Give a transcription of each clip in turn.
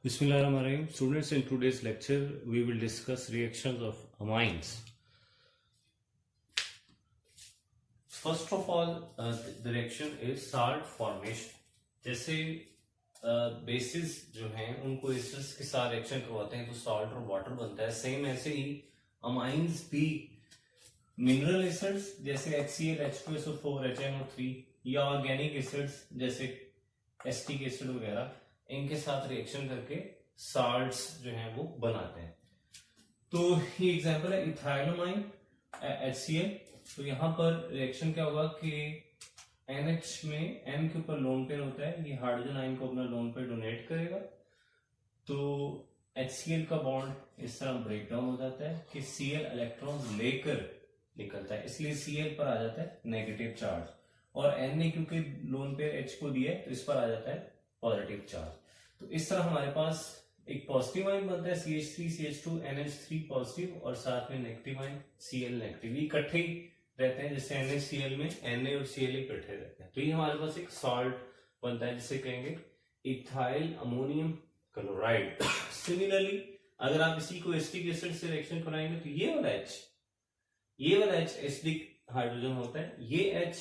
Bismillahirrahmanirrahim. Students, in today's lecture, we will discuss reactions of amines. First of all, the reaction is salt formation. जैसे basis जो हैं उनको acids के साथ reaction करवाते हैं तो सॉल्ट और वाटर बनता है. सेम ऐसे ही अमाइंस भी मिनरल एसिड्स जैसे HCl, H2SO4, HNO3 या ऑर्गेनिक एसिड्स जैसे एसिटिक एसिड वगैरह इनके साथ रिएक्शन करके साल्ट्स जो हैं वो बनाते हैं. तो ये एग्जांपल है इथाइलमाइन HCl. तो यहाँ पर रिएक्शन क्या होगा कि NH में N के ऊपर लोन पेयर होता है, ये हाइड्रोजन आयन को अपना लोन पेयर डोनेट करेगा तो HCl का बॉन्ड इस तरह ब्रेक डाउन हो जाता है कि Cl इलेक्ट्रॉन लेकर निकलता है, इसलिए Cl पर आ जाता है नेगेटिव चार्ज और N ने क्योंकि लोन पेयर H को दिया है तो इस पर आ जाता है पॉजिटिव चार्ज. तो इस तरह हमारे पास एक पॉजिटिव आयन बनता है CH3 CH2 NH3 पॉजिटिव और साथ में नेगेटिव आयन Cl नेगेटिव, ये इकट्ठे ही रहते हैं जैसे NaCl में Na और Cl इकट्ठे रहते हैं. तो ये हमारे पास एक सॉल्ट बनता है जिसे कहेंगे इथाइल अमोनियम क्लोराइड. सिमिलरली अगर आप इसी को एसिटिक एसिड से रिएक्शन कराएंगे तो ये वाला H एसिडिक हाइड्रोजन होता है, ये H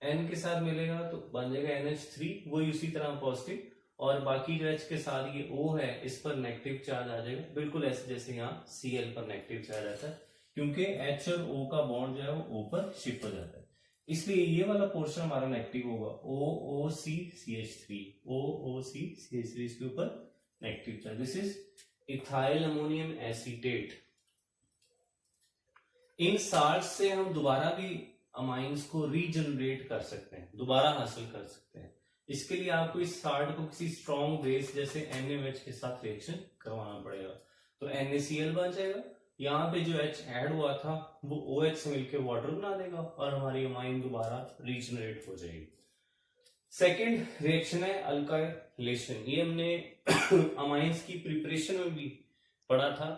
N के साथ मिलेगा तो बन जाएगा NH3, वो उसी तरह पॉजिटिव और बाकी जो H के साथ ये O है इस पर नेगेटिव चार्ज आ जाएगा, बिल्कुल ऐसे जैसे यहाँ Cl पर नेगेटिव चार्ज आता है क्योंकि H और O का बॉन्ड जो है वो O पर शिफ्ट हो जाता है, इसलिए ये वाला पोर्शन हमारा नेगेटिव होगा. OOCCH3 इसके ऊपर negative charge. This is ethyl ammonium acetate. In salt से हम दोबारा भी अमाइंस को रीजनरेट कर सकते हैं, दोबारा हासिल कर सकते हैं. इसके लिए आपको इस साल्ट को किसी स्ट्रॉन्ग बेस जैसे NaOH के साथ रिएक्शन करवाना पड़ेगा. तो NaCl बन जाएगा, यहाँ पे जो H ऐड हुआ था वो OH से मिलकर वाटर बना देगा और हमारी अमाइन दोबारा रीजनरेट हो जाएगी. सेकेंड रिएक्शन है अल्काइलेशन. ये हमने अमाइंस की प्रिपरेशन में भी पढ़ा था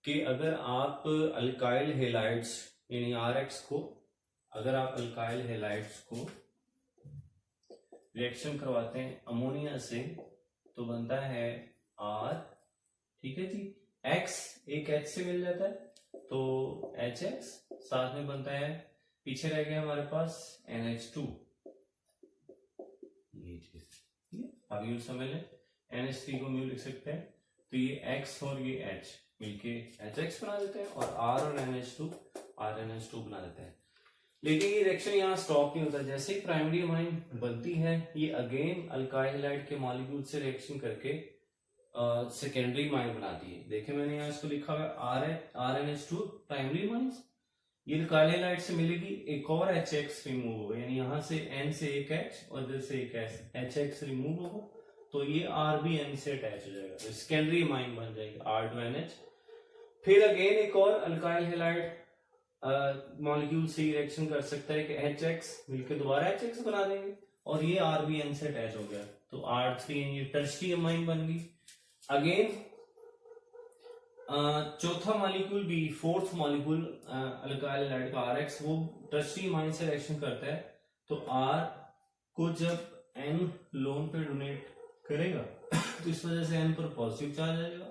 कि अगर आप अल्काइल हेलाइड्स यानी RX को, अगर आप अल्काइल हेलाइड्स को रिएक्शन करवाते हैं अमोनिया से तो बनता है R, ठीक है जी. X एक H से मिल जाता है तो HX, साथ में बनता है, पीछे रह गया हमारे पास NH2, ये चीज आगे यूज समझ लें. NH3 को म्यू लिख सकते हैं तो ये X और ये H मिलके HX बना देते हैं और R और NH2 RNH2 बना देते हैं. लेकिन ये रिएक्शन यहाँ स्टॉप नहीं होता. जैसे ही प्राइमरी अमाइन बनती है ये अगेन अल्काइल हैलाइड के मॉलिक्यूल से रिएक्शन करके सेकेंडरी अमाइन बनाती है. देखिए मैंने यहाँ इसको लिखा हुआ है RNH2 प्राइमरी अमाइंस. ये अल्काइल हैलाइड से मिलेगी, एक और HX रिमूव होगा, यानी यहाँ से N से एक H और इधर से एक HX रिमूव होगा तो ये R भी N से अटैच हो जाएगा, सेकेंडरी अमाइन बन जाएगी R2NH. फिर अगेन एक और अल्काइल हैलाइड मॉलिक्यूल से रिएक्शन कर सकता है कि HX मिलकर दोबारा HX बना देंगे और ये R भी N से अटैच हो गया तो R3 ये टर्शरी अमाइन बन गई. अगेन चौथा मॉलिक्यूल भी, फोर्थ मॉलिक्यूल अल्काइल हैलाइड का RX, वो टर्शरी अमाइन से रिएक्शन करता है तो R को जब N लोन पे डोनेट करेगा तो इस वजह से N पर पॉजिटिव चार्ज आ जाएगा.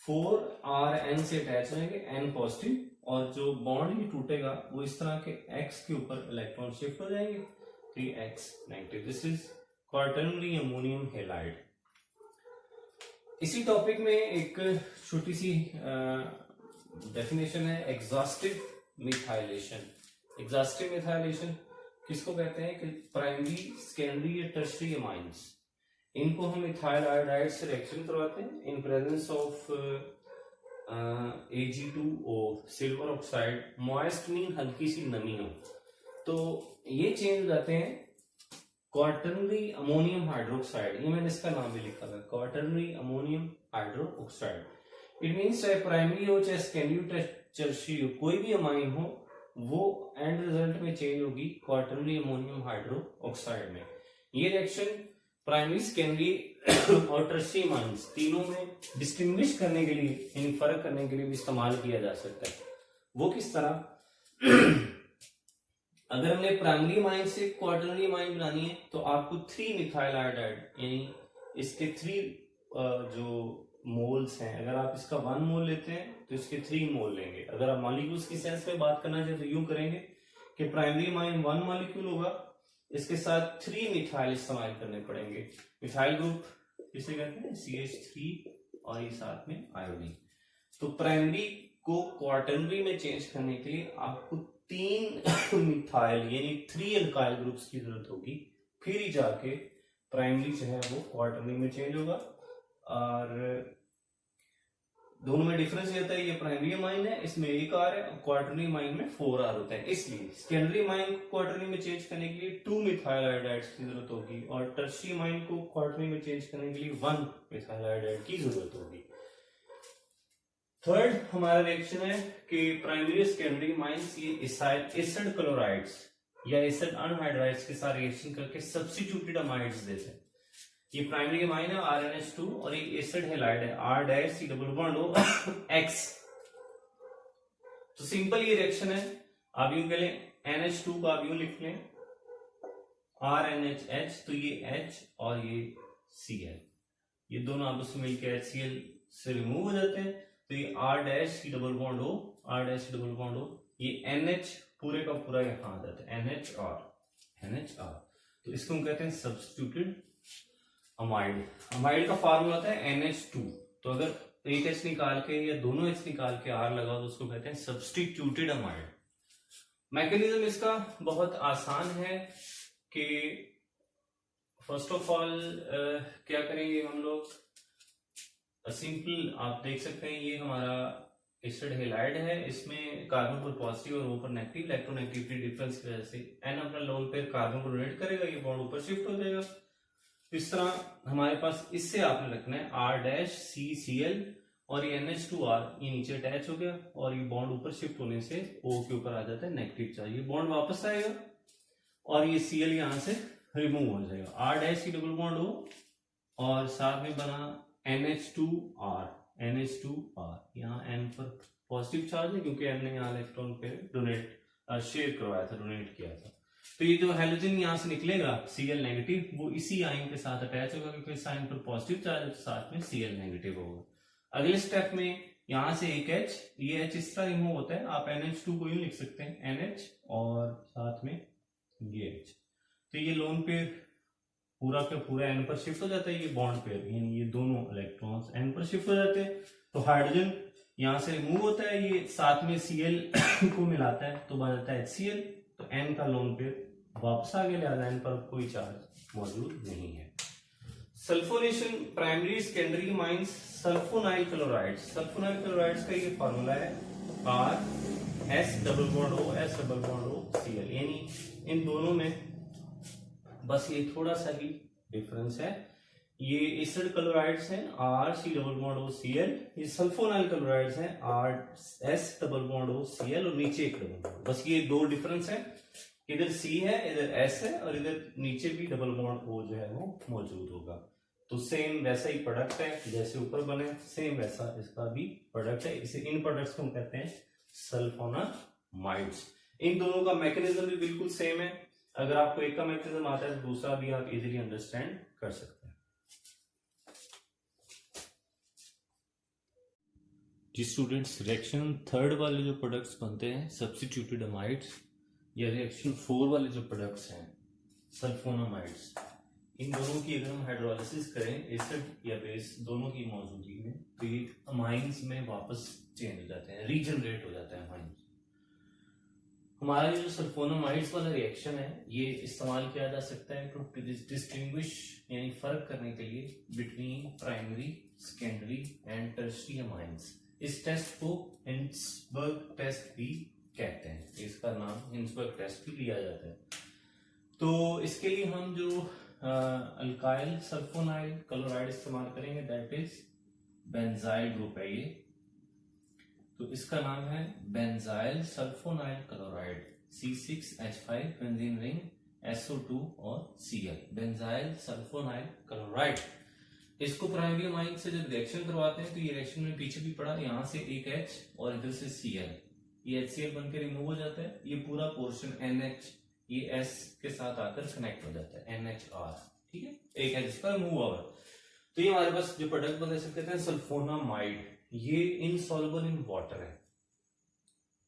R4 RN से अटैच रहेंगे, N पॉजिटिव और जो बॉन्ड ही टूटेगा वो इस तरह के X के ऊपर इलेक्ट्रॉन शिफ्ट हो जाएंगे तो ये X negative. This is quaternary ammonium halide. इसी टॉपिक में एक छोटी सी डेफिनेशन है एग्जॉस्टिव मिथाइलेशन. एग्जॉस्टिव मिथाइलेशन किसको कहते हैं कि प्राइमरी, सेकेंडरी या टर्शरी अमाइंस, इनको हम इथाइल आयोडाइड से रिएक्शन करवाते हैं in presence of Ag2O silver oxide. Moist mean हल्की सी नमी हो तो ये चेंज हो जाते हैं क्वाटर्नरी अमोनियम हाइड्रोक्साइड. ये मैंने इसका नाम भी लिखा था, quaternary ammonium hydroxide. It means चाहे प्राइमरी हो चाहे सेकेंडरी टर्शरी हो, कोई भी अमाइन हो वो एंड रिजल्ट में चेंज होगी क्वाटर्नरी अमोनियम हाइड्रोक्साइड में. ये रिएक्शन प्राइमरी, सेकेंडरी और टर्शरी अमाइंस तीनों में डिस्टिंग्विश करने के लिए, यानी फर्क करने के लिए भी इस्तेमाल किया जा सकता है. वो किस तरह? अगर हमने प्राइमरी अमाइन से क्वाटर्नरी अमाइन बनानी है तो आपको 3 मिथाइल आयोडाइड यानी इसके 3 जो मोल्स हैं, अगर आप इसका 1 मोल लेते हैं तो इसके 3 मोल लेंगे। अगर आप मॉलिक्यूल्स की सेंस में बात करना चाहे तो यूं करेंगे कि प्राइमरी अमाइन 1 मॉलिक्यूल होगा, इसके साथ 3 मिथाइल इस्तेमाल करने पड़ेंगे। मिथाइल ग्रुप जिसे कहते हैं CH3 और ये साथ में आयोडीन। तो प्राइमरी को क्वार्टनरी में चेंज करने के लिए आपको 3 मिथाइल यानी 3 अल्काइल ग्रुप्स की जरूरत होगी, फिर ही जाके प्राइमरी जो है वो क्वार्टनरी में चेंज होगा। और दोनों में डिफरेंस ये होता है, ये प्राइमरी अमाइन है, इसमें 1 R है, क्वार्टनरी अमाइन में 4 R होता है। इसलिए सेकेंडरी अमाइन को क्वार्टनरी में चेंज करने के लिए 2 मिथाइल आयोडाइड्स की जरूरत होगी और टर्शियरी अमाइन को क्वार्टनरी में चेंज करने के लिए 1 मिथाइल आयोडाइड की जरूरत होगी। थर्ड हमारा रिएक्शन है कि प्राइमरी सेकेंडरी अमाइंस ये एसिड क्लोराइड्स या एसिड अनहाइड्राइड्स के साथ रिएक्शन करके सब्स्टिट्यूटेड अमाइड्स देते हैं। ये प्राइमरी अमाइन है RNH2 और ये एसिड हैलाइड है R-C-O-X। तो सिंपल ये रिएक्शन है, आप यूं कह लें NH2 को आप यूं लिख लें RNHH, तो ये H और ये Cl, ये दोनों आपस में मिलकर HCl से रिमूव हो जाते हैं। तो ये R-C-O, R-C-O, ये NH पूरे का पूरा यहां आ जाता है NHR। तो इसको हम कहते हैं सब्स्टिट्यूटेड अमाइड। अमाइड का फार्मूला होता है NH2। तो अगर एक H निकाल के या दोनों H निकाल के R लगाओ तो उसको कहते हैं सब्स्टिट्यूटेड अमाइड। मैकेनिज्म इसका बहुत आसान है कि फर्स्ट ऑफ ऑल क्या करेंगे हम लोग, सिंपल आप देख सकते हैं ये हमारा एसिड हैलाइड है, इसमें कार्बन पर पॉजिटिव और O पर नेगेटिव, इलेक्ट्रोनेगेटिविटी डिफरेंस की वजह से N अपना लोन पेयर कार्बन को डोनेट करेगा, ये बॉन्ड ऊपर शिफ्ट हो जाएगा। इस तरह हमारे पास इससे आपने रखना है R-CCl और ये NH2R, ये नीचे अटैच हो गया और ये बॉन्ड ऊपर शिफ्ट होने से O के ऊपर आ जाता है नेगेटिव चार्ज, ये बॉन्ड वापस आएगा और ये Cl यहां से रिमूव हो जाएगा। R-C-O और साथ में बना NH2R, यहाँ N पर पॉजिटिव चार्ज है क्योंकि N ने यहाँ इलेक्ट्रॉन पे डोनेट शेयर करवाया था, डोनेट किया था। तो ये जो हैलोजन यहाँ से निकलेगा Cl नेगेटिव, वो इसी आयन के साथ अटैच होगा क्योंकि इस आयन पर पॉजिटिव चार्ज है, तो साथ में Cl नेगेटिव होगा। अगले स्टेप में यहाँ से एक H, ये H इस तरह रिमूव होता है, आप NH2 को यूं लिख सकते हैं NH और साथ में ये H। तो ये लोन पेयर पूरा का पूरा N पर शिफ्ट हो जाता है, ये बॉन्ड पेयर यानी ये दोनों इलेक्ट्रॉन्स N पर शिफ्ट हो जाते हैं। तो हाइड्रोजन यहाँ से रिमूव होता है, ये साथ में Cl को मिलाता है तो बन जाता है HCl। तो N का लोन पेयर वापस आ गया, लिहाजा N पर कोई चार्ज मौजूद नहीं है। Sulphonation primary secondary amines sulfonyl chlorides. Sulfonyl chlorides का ये फार्मूला है R-S-O-O-Cl, यानी इन दोनों में बस ये थोड़ा सा ही डिफरेंस है। ये एसिड क्लोराइड्स हैं R-C-O-Cl, ये सल्फोनाइल क्लोराइड्स हैं R-S-O-O-Cl और नीचे एक डबल बॉन्ड, बस ये 2 डिफरेंस है, इधर C है इधर S है और इधर नीचे भी डबल बॉन्ड O जो है वो मौजूद होगा। तो सेम वैसा ही प्रोडक्ट है जैसे ऊपर बने, सेम वैसा इसका भी प्रोडक्ट है। इसे इन प्रोडक्ट्स को हम कहते हैं सल्फोनामाइड्स। इन दोनों का मैकेनिज्म भी बिल्कुल सेम है, अगर आपको एक का मैकेनिज्म आता है तो दूसरा भी आप इजीली अंडरस्टैंड कर सकते हैं। जी स्टूडेंट्स, रिएक्शन 3 वाले जो प्रोडक्ट्स बनते हैं सब्स्टिट्यूटेड अमाइड्स, या रिएक्शन 4 वाले जो प्रोडक्ट्स हैं सल्फोनामाइड्स, इन दोनों की अगर हम हाइड्रोलाइसिस करें एसिड या बेस दोनों की मौजूदगी में तो ये अमाइंस में वापस चेंज हो जाते हैं, रीजनरेट हो जाते हैं अमाइंस। हमारा ये जो सल्फोनामाइड्स वाला रिएक्शन है ये इस्तेमाल किया जा सकता है टू डिस्टिंग्विश यानी फर्क करने के लिए between primary, secondary and tertiary amines. इस टेस्ट को हिंसबर्ग टेस्ट भी कहते हैं, इसका नाम हिंसबर्ग टेस्ट भी लिया जाता है। तो इसके लिए हम जो अल्काइल सल्फोनाइल क्लोराइड इस्तेमाल करेंगे दैट इज बेंजाइल ग्रुप है ये, तो इसका नाम है benzyl sulfonyl chloride C6H5 benzene ring SO2 और Cl, बेंजाइल सल्फोनाइल क्लोराइड। इसको प्राइमरी अमाइन से जब रिएक्शन करवाते हैं तो ये रिएक्शन में पीछे भी पड़ा, यहाँ से एक H और इधर से Cl, ये HCl बनकर रिमूव हो जाता है, ये पूरा पोर्शन NH ये S के साथ आकर कनेक्ट हो जाता है NHR, ठीक है, एक H इसका रिमूव हुआ। तो ये हमारे पास जो प्रोडक्ट बनता है इसे कहते हैं सल्फोनामाइड। ये इनसॉल्युबल इन वाटर है,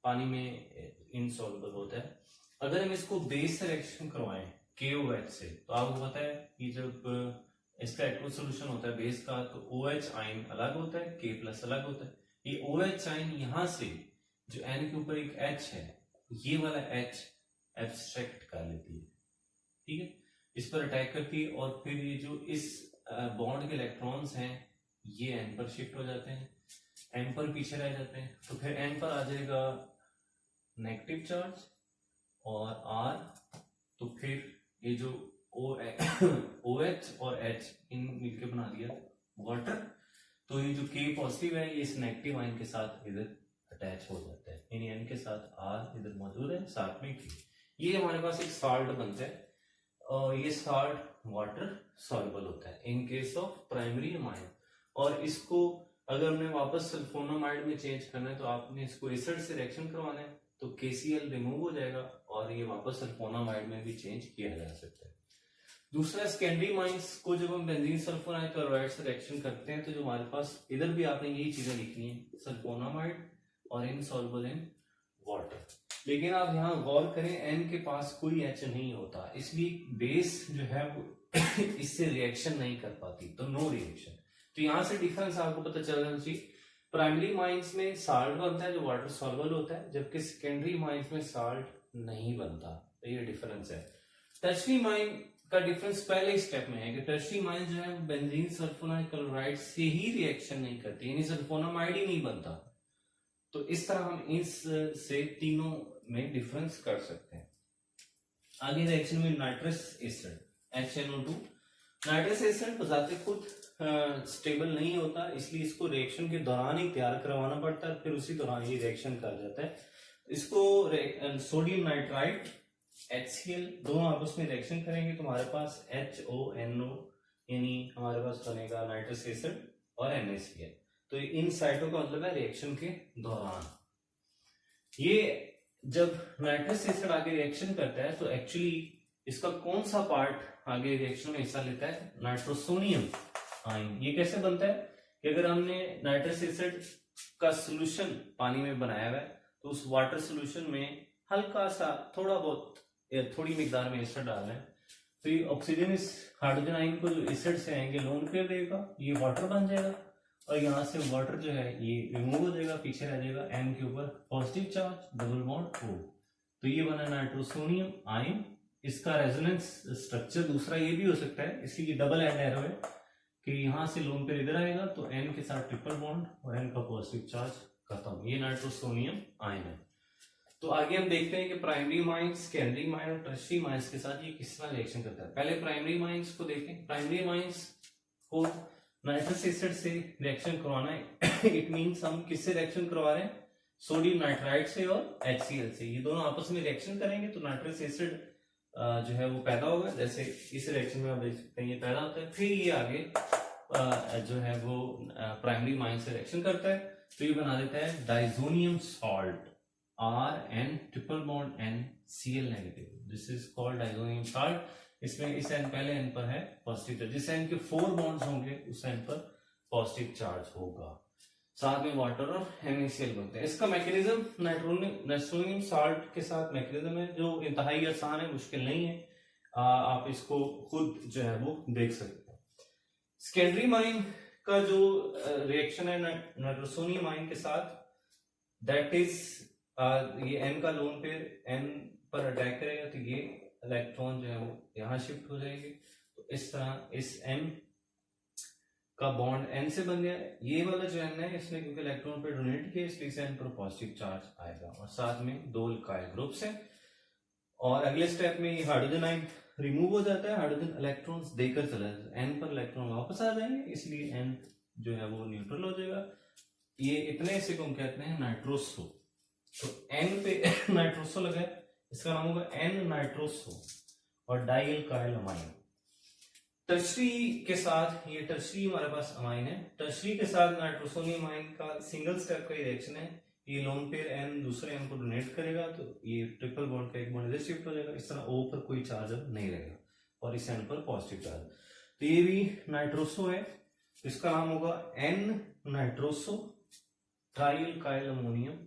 पानी में इनसॉल्युबल होता है। अगर हम इसको बेस से रिएक्शन करवाएं KOH से, तो आपको पता है कि जब इसका एक्वस सोल्यूशन होता है बेस का, तो OH आयन अलग होता है, K+ अलग होता है। ये OH आयन यहां से जो N के ऊपर एक H है, ये वाला H एब्स्ट्रैक्ट कर लेती है, ठीक है, इस पर अटैक करती है, और फिर ये जो इस बॉन्ड के इलेक्ट्रॉन्स हैं ये N पर शिफ्ट हो जाते हैं, N पर पीछे रह जाते हैं, तो फिर N पर आ जाएगा नेगेटिव चार्ज और R, तो फिर ये जो OH और H इन मिलके बना दिया वाटर, तो ये जो K पॉजिटिव है ये इस नेगेटिव आयन के साथ इधर अटैच हो जाता है, यानी N के साथ R इधर मौजूद है, साथ में K। ये हमारे पास एक साल्ट बनता है, और ये साल्ट वाटर सॉल्युबल होता है in case of primary amine. और इसको अगर हमने वापस सल्फोनामाइड में चेंज करना है तो आपने इसको एसिड से रिएक्शन करवाना है, तो KCl रिमूव हो जाएगा और ये वापस सल्फोनामाइड में भी चेंज किया जा सकता है। दूसरा, सेकेंडरी माइंस को जब हम बेंजीन सल्फोनाइड क्लोराइड से रिएक्शन करते हैं तो जो हमारे पास इधर भी आपने यही चीजें लिखनी है, सल्फोनामाइड और इनसॉल्युबल इन वाटर। लेकिन आप यहाँ गौर करें N के पास कोई H नहीं होता, इसलिए बेस जो है वो इससे रिएक्शन नहीं कर पाती, तो नो रिएक्शन। तो यहां से डिफरेंस आपको पता चल जाना चाहिए। प्राइमरी माइंस में साल्ट बनता है जो वाटर सॉल्युबल होता है, जबकि सेकेंडरी माइंस में साल्ट नहीं बनता, तो ये डिफरेंस है। टर्शरी माइन का डिफरेंस पहले स्टेप में है कि टर्शरी माइन जो है बेंजीन सल्फोनाइड क्लोराइड से ही रिएक्शन नहीं करती, यानी सल्फोनामाइड ही नहीं बनता। तो इस तरह हम इस से तीनों में डिफरेंस कर सकते हैं। आगे रिएक्शन में nitrous acid HNO2। Nitrous acid बजाते खुद स्टेबल नहीं होता, इसलिए इसको रिएक्शन के दौरान ही तैयार करवाना पड़ता है, फिर उसी दौरान ये रिएक्शन कर जाता है। इसको सोडियम नाइट्राइट HCl दोनों आपस में रिएक्शन करेंगे तो हमारे पास HONO, यानी हमारे पास बनेगा नाइट्रस एसिड और NaCl। तो इन साइटों का मतलब है रिएक्शन के दौरान। ये जब नाइट्रस एसिड आगे रिएक्शन करता है तो एक्चुअली इसका कौन सा पार्ट आगे रिएक्शन में हिस्सा लेता है? Nitrosonium ion. ये कैसे बनता है कि अगर हमने नाइट्रस एसिड का सोल्यूशन पानी में बनाया हुआ है तो उस वाटर सोल्यूशन में हल्का सा थोड़ा बहुत थोड़ी मिकदार में एसिड डालना है, तो ये ऑक्सीजन इस हाइड्रोजन आयन को जो एसिड से आएंगे लोन पेयर देगा, ये वाटर बन जाएगा, और यहाँ से वाटर जो है ये रिमूव हो जाएगा, पीछे रह जाएगा N के ऊपर positive charge, double bond O। तो ये बना नाइट्रोसोनियम आयन। इसका रेजोनेंस स्ट्रक्चर दूसरा ये भी हो सकता है, इसलिए डबल एंड एरो है कि यहाँ से लोन पेयर इधर आएगा तो N के साथ ट्रिपल बॉन्ड और N का पॉजिटिव चार्ज खत्म। ये नाइट्रोसोनियम आयन है। तो आगे हम देखते हैं कि प्राइमरी माइंस, सेकेंडरी माइंस और टर्शियरी माइंस के साथ ये किस तरह रिएक्शन करता है। पहले प्राइमरी माइंस को देखें। प्राइमरी माइंस को नाइट्रस एसिड से रिएक्शन करवाना है। इट मींस हम किससे रिएक्शन करवा रहे हैं? सोडियम नाइट्राइट से और HCl से। ये दोनों आपस में रिएक्शन करेंगे तो नाइट्रस एसिड जो है वो पैदा होगा, जैसे इस रिएक्शन में आप देख सकते हैं ये पैदा होता है, फिर ये आगे जो है वो प्राइमरी माइंस से रिएक्शन करता है, तो ये बना देता है diazonium salt RN triple bond NCl negative. This is called diazonium salt. इसमें इस एन पहले एन पर है पॉजिटिव चार्ज, जिस एन के 4 बॉन्ड्स होंगे उस एन पर पॉजिटिव चार्ज होगा, साथ में वाटर और NaCl बनते हैं। इसका मैकेनिज्म नाइट्रोनियम सॉल्ट के साथ मैकेनिज्म है जो इंतहाई आसान है, मुश्किल नहीं है, आप इसको खुद जो है वो देख सकते हैं। सेकेंडरी माइन का जो रिएक्शन है नाइट्रोसोनियम आयन के साथ, दैट इज ये N का लोन पेयर N पर अटैक करेगा तो ये इलेक्ट्रॉन जो है वो यहाँ शिफ्ट हो जाएंगे, तो इस तरह इस N का बॉन्ड N से बन गया। ये वाला जो N है इसने क्योंकि इलेक्ट्रॉन पे डोनेट किया इसलिए इसे N पर पॉजिटिव चार्ज आएगा, और साथ में 2 अल्काइल ग्रुप्स हैं। और अगले स्टेप में ये हाइड्रोजन आयन रिमूव हो जाता है, हाइड्रोजन इलेक्ट्रॉन्स देकर चला जाता है, N पर इलेक्ट्रॉन वापस आ जाएंगे, इसलिए N जो है वो न्यूट्रल हो जाएगा। ये इतने से को हम कहते हैं नाइट्रोसो। तो N पे नाइट्रोसो लगा है, इसका नाम होगा N नाइट्रोसो और डाई अल्काइल अमाइन। टर्शरी के साथ, ये टर्शरी हमारे पास अमाइन है, टर्शरी के साथ नाइट्रोसोनियम आयन का सिंगल स्टेप का रिएक्शन है। ये लोन पेयर N दूसरे N को डोनेट करेगा तो ये ट्रिपल बॉन्ड का एक बॉन्ड इधर शिफ्ट हो जाएगा, इस तरह O पर कोई चार्ज नहीं रहेगा और इस N पर पॉजिटिव चार्ज। तो ये भी नाइट्रोसो है। इसका नाम होगा एन नाइट्रोसो ट्राइल काइल अमोनियम